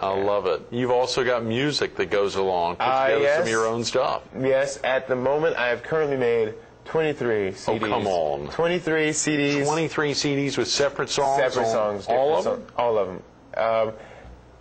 I love it. You've also got music that goes along. Put together yes. some of your own stuff. Yes, at the moment I have currently made 23 CDs. Oh, come on. 23 CDs. 23 CDs with separate songs? Separate songs. All of them? All of them. I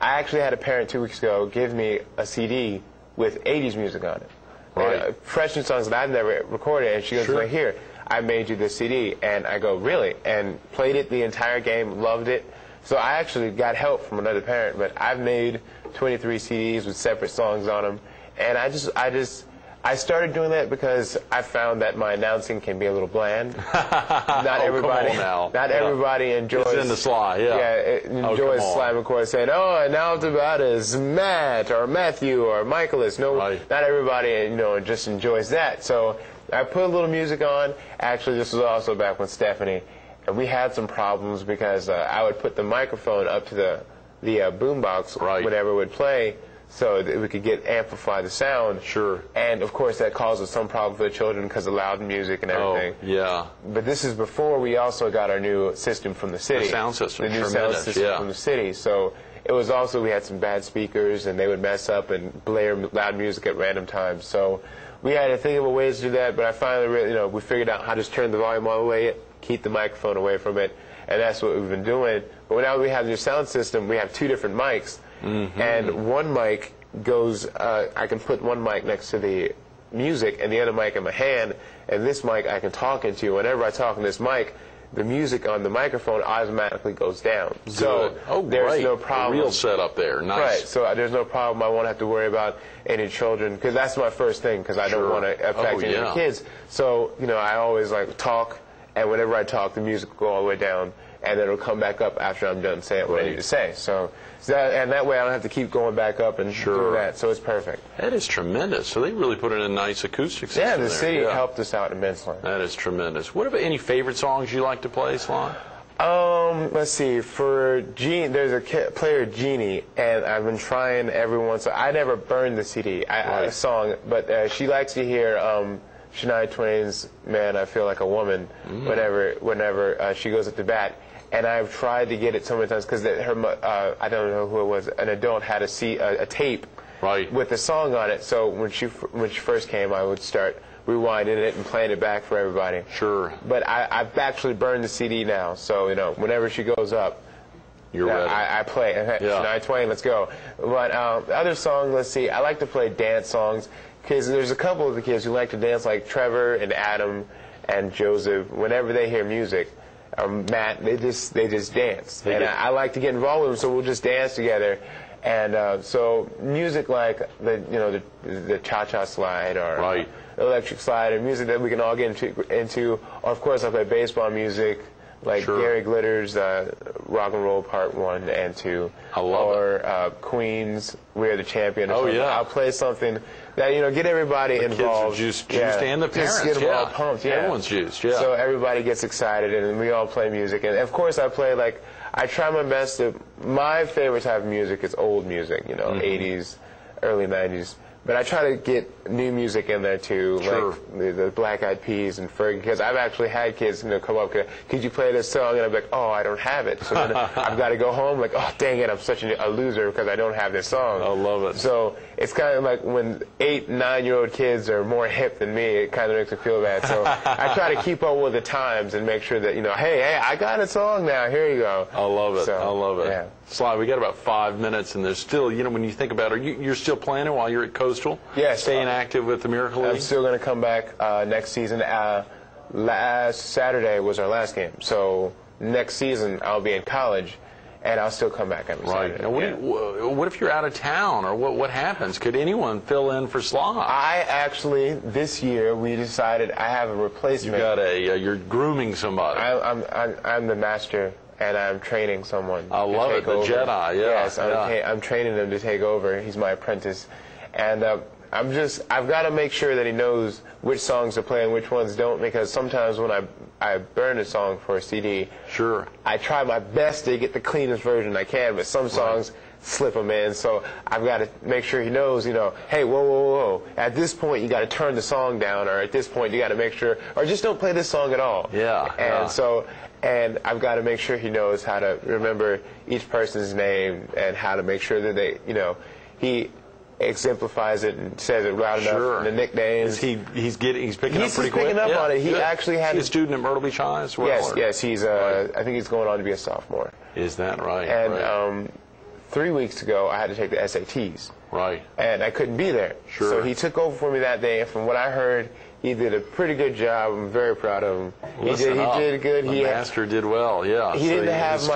actually had a parent 2 weeks ago give me a CD with 80s music on it. Right. Fresh new songs that I've never recorded, and she goes, Sure. "Well, here, I made you this CD." And I go, "Really?" And played it the entire game, loved it. So I actually got help from another parent, but I've made 23 CDs with separate songs on them. And I started doing that because I found that my announcing can be a little bland. Not everybody, come on now. not everybody enjoys. It's in the Sly, yeah. Yeah, enjoys Sly McCoy saying, "Oh, and now about is Matt or Matthew or Michaelis." No, right. Not everybody, just enjoys that. So I put a little music on. Actually, this was also back with Stephanie, and we had some problems because I would put the microphone up to the boombox whenever it would play, so that we could amplify the sound. Sure. And of course that causes some problem for the children because of loud music and everything. Oh, yeah. But this is before we also got our new system from the city. The sound system. The new sound system from the city. So it was also, we had some bad speakers and they would mess up and blare loud music at random times. So we had to think of ways to do that, but I finally we figured out how to just turn the volume all the way, keep the microphone away from it, and that's what we've been doing. But now we have the new sound system, we have 2 different mics. Mm-hmm. And one mic goes, I can put one mic next to the music and the other mic in my hand, and this mic I can talk into. Whenever I talk in this mic, the music on the microphone automatically goes down. Good. So there's no problem. A real setup there. Nice. Right, so there's no problem. I won't have to worry about any children, because that's my first thing, because I don't want to affect any of the kids. So, I always talk, and whenever I talk, the music will go all the way down, and then it'll come back up after I'm done saying what I need to say. So that way I don't have to keep going back up and do that. So it's perfect. That is tremendous. So they really put in a nice acoustic system. Yeah, the city helped us out immensely. That is tremendous. What about any favorite songs you like to play, Sly? Let's see. For Gene, there's a player, Jeannie, and I've been trying every once. I never burned the CD, a song, but she likes to hear Shania Twain's "Man, I Feel Like a Woman" whenever she goes up to bat. And I've tried to get it so many times because I don't know who it was, an adult had a tape with the song on it. So when she first came, I would start rewinding it and playing it back for everybody. Sure. But I've actually burned the CD now, so whenever she goes up, you're ready. I play. Shania Twain, let's go. But other songs, let's see. I like to play dance songs because there's a couple of the kids who like to dance, like Trevor and Adam and Joseph. Whenever they hear music, Matt, they just dance, and I like to get involved with them, so we'll just dance together. And so music like the cha-cha slide or electric slide, and music that we can all get into. Or of course, I play baseball music like Gary Glitter's Rock and Roll Part 1 and 2, or Queen's "We Are the Champion." Or I'll play something that get everybody involved. Kids are juiced, and the parents. Just get them all pumped. Everyone's juiced. Yeah. So everybody gets excited, and we all play music. And of course, I play I try my best to. My favorite type of music is old music, 80s, early 90s. But I try to get new music in there too, like the Black Eyed Peas and Fergie, because I've actually had kids come up, could you play this song? And I'm like, oh, I don't have it. So then I've got to go home like, oh, dang it, I'm such a loser because I don't have this song. I love it. So it's kind of like when 8-, 9-year-old kids are more hip than me, it kind of makes me feel bad. So I try to keep up with the times and make sure that, hey, I got a song now, here you go. I love it. So, I love it. Yeah. Sly, we got about 5 minutes, and there's still, when you think about it, you're still playing it while you're at Coastal? Yes. Staying active with the Miracle League? I'm still going to come back next season. Last Saturday was our last game. So next season I'll be in college, and I'll still come back every Saturday. Now, what if you're out of town, or what happens? Could anyone fill in for Sly? I actually, this year, we decided I have a replacement. You got you're grooming somebody. I'm the master. And I'm training someone. I love it, the Jedi, yeah. Yes, I'm training him to take over. He's my apprentice. And I've got to make sure that he knows which songs to play and which ones don't, because sometimes when I burn a song for a CD, I try my best to get the cleanest version I can, but some songs slip him in. So I've got to make sure he knows, hey, whoa, whoa, whoa. At this point, you got to turn the song down, or at this point, you got to make sure, or just don't play this song at all. Yeah. And I've got to make sure he knows how to remember each person's name and how to make sure that they, he exemplifies it and says it loud enough. And the nicknames. He's picking up pretty quick. He's picking up on it. He actually had a student at Myrtle Beach High as well. Yes. He's I think he's going on to be a sophomore. Is that right? And 3 weeks ago, I had to take the SATs. Right. And I couldn't be there. Sure. So he took over for me that day, and from what I heard, he did a pretty good job. I'm very proud of him. He did good. The master did well. Yeah. He didn't have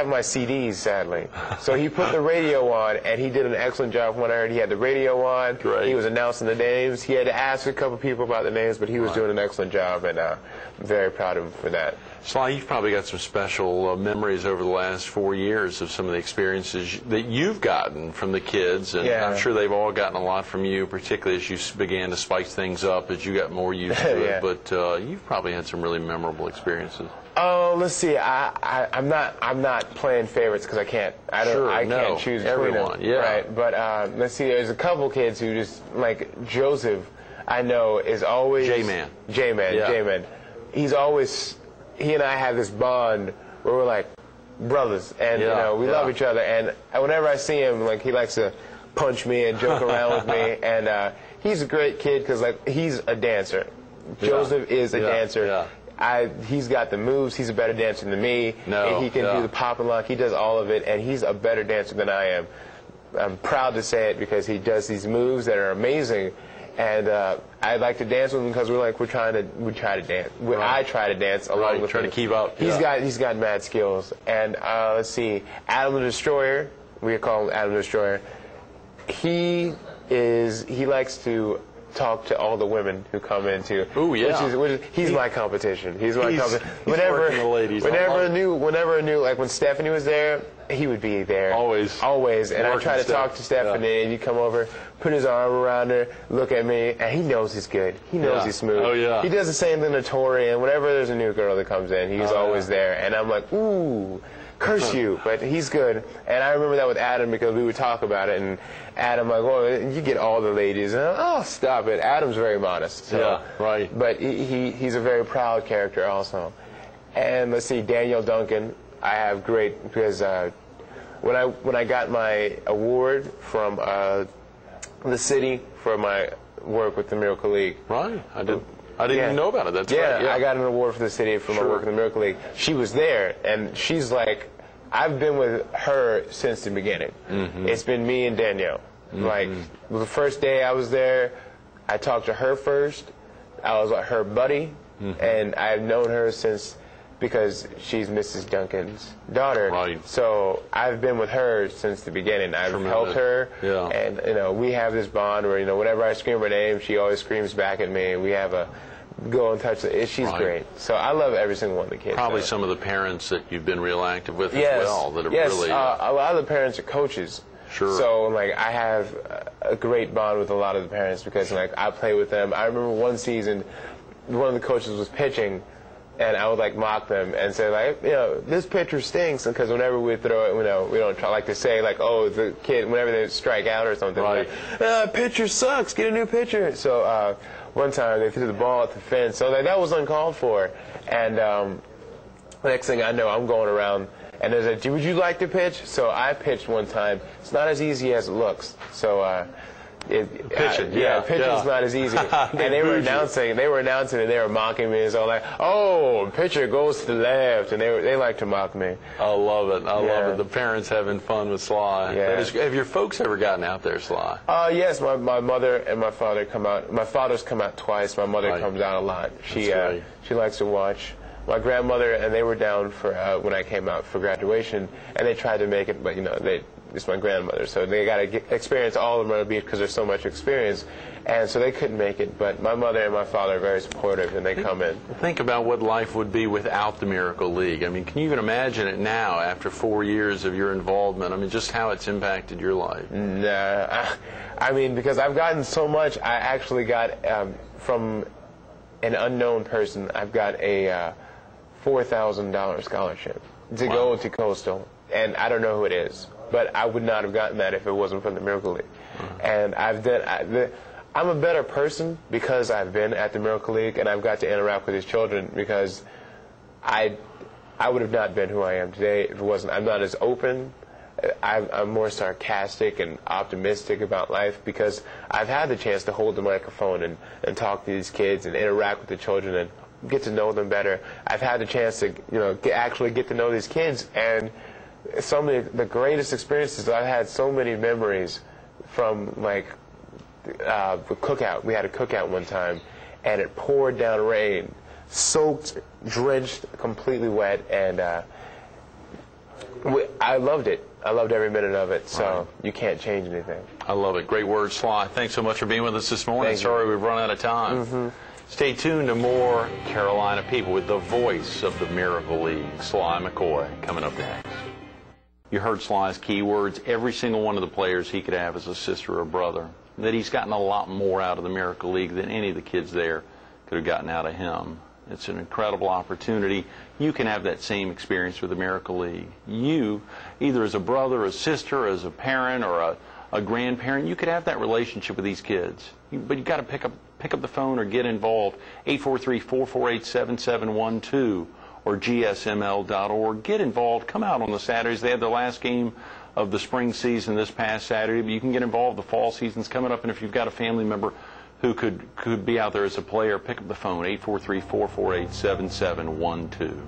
my CDs, sadly. So he put the radio on, and he did an excellent job. From what I heard, he had the radio on. Great. He was announcing the names. He had to ask a couple people about the names, but he was doing an excellent job, and I'm very proud of him for that. Sly, you've probably got some special memories over the last 4 years of some of the experiences that you've gotten from the kids, and I'm sure they've all gotten a lot from you, particularly as you began to spice things up, as you got more used to it. But you've probably had some really memorable experiences. Oh, let's see. I'm not playing favorites because I can't. I can't choose between everyone. them. Right. But let's see. There's a couple kids who just like Joseph. I know is always J-Man. J-Man. He's always. He and I have this bond where we're like brothers, and we love each other. And whenever I see him, like he likes to punch me and joke around with me. And he's a great kid because like he's a dancer. Joseph is a dancer. He's got the moves. He's a better dancer than me. And he can do the pop and lock. He does all of it, and he's a better dancer than I am. I'm proud to say it because he does these moves that are amazing. And I like to dance with him because we try to dance. I try to dance along with him. Try to keep up. He's got mad skills. And let's see, Adam the Destroyer. We call him Adam the Destroyer. He likes to talk to all the women who come into. He's my competition. He's my competition. Whenever a new, like when Stephanie was there, he would be there. Always. And I try to talk to Stephanie, and he'd come over, put his arm around her, look at me, and he knows he's good. He knows he's smooth. Oh, yeah. He does the same thing to Tori, and whenever there's a new girl that comes in, he's always there. And I'm like, ooh, curse you. But he's good. And I remember that with Adam because we would talk about it, and Adam like, oh, you get all the ladies. And oh, stop it. Adam's very modest. So. But he's a very proud character also. And let's see, Daniel Duncan. I have great because when I got my award from the city for my work with the Miracle League. Right. I didn't even know about it. That's right. I got an award for the city for my work with the Miracle League. She was there, and she's like, I've been with her since the beginning. It's been me and Danielle. Like the first day I was there, I talked to her first. I was like her buddy, and I've known her since. Because she's Mrs. Duncan's daughter. Right. So I've been with her since the beginning. I've helped her. Yeah. And, we have this bond where, whenever I scream her name, she always screams back at me. And we have a go and touch. She's great. So I love every single one of the kids. Probably some of the parents that you've been real active with as well. That are really. A lot of the parents are coaches. Sure. So, I have a great bond with a lot of the parents because, I play with them. I remember one season, one of the coaches was pitching, and I would mock them and say this pitcher stinks, because whenever we throw it, we don't like to say oh, the kid, whenever they strike out or something, pitcher sucks, get a new pitcher. So one time they threw the ball at the fence, so that was uncalled for, and the next thing I know, I'm going around and they said, would you like to pitch? So I pitched one time. It's not as easy as it looks. So pitching's not as easy. And they were announcing, and they were mocking me. So oh, pitcher goes to the left, and they like to mock me. I love it. I love it. The parents having fun with Sly. Yeah. Have your folks ever gotten out there, Sly? Yes, my mother and my father come out. My father's come out twice. My mother comes out a lot. She likes to watch. My grandmother and they were down for when I came out for graduation, and they tried to make it, but it's my grandmother, so they got to experience all of Myrtle Beach because there's so much experience, and so they couldn't make it. But my mother and my father are very supportive, and they come in. Think about what life would be without the Miracle League. I mean, can you even imagine it now after 4 years of your involvement? I mean, just how it's impacted your life. Nah, I mean, because I've gotten so much. I actually got from an unknown person. I've got a $4,000 scholarship to go to Coastal, and I don't know who it is. but I would not have gotten that if it wasn't for the Miracle League. And I'm a better person because I've been at the Miracle League and I've got to interact with these children, because I would have not been who I am today if it wasn't. I'm not as open. I'm more sarcastic and optimistic about life because I've had the chance to hold the microphone and talk to these kids and interact with the children and get to know them better. I've had the chance to actually get to know these kids, and some of the greatest experiences. I've had so many memories from like the cookout. We had a cookout one time, and it poured down rain, soaked, drenched, completely wet, and I loved it. I loved every minute of it, so you can't change anything. I love it. Great words, Sly. Thanks so much for being with us this morning. Sorry we've run out of time. Stay tuned to more Carolina People with the voice of the Miracle League, Sly McCoy, coming up next. You heard Sly's keywords. Every single one of the players he could have as a sister or brother. That he's gotten a lot more out of the Miracle League than any of the kids there could have gotten out of him. It's an incredible opportunity. You can have that same experience with the Miracle League. You, either as a brother, a sister, as a parent, or a grandparent, you could have that relationship with these kids. But you've got to pick up the phone or get involved. 843-448-7712 or gsml.org. Get involved. Come out on the Saturdays. They had their last game of the spring season this past Saturday, but you can get involved. The fall season's coming up, and if you've got a family member who could be out there as a player, pick up the phone, 843-448-7712.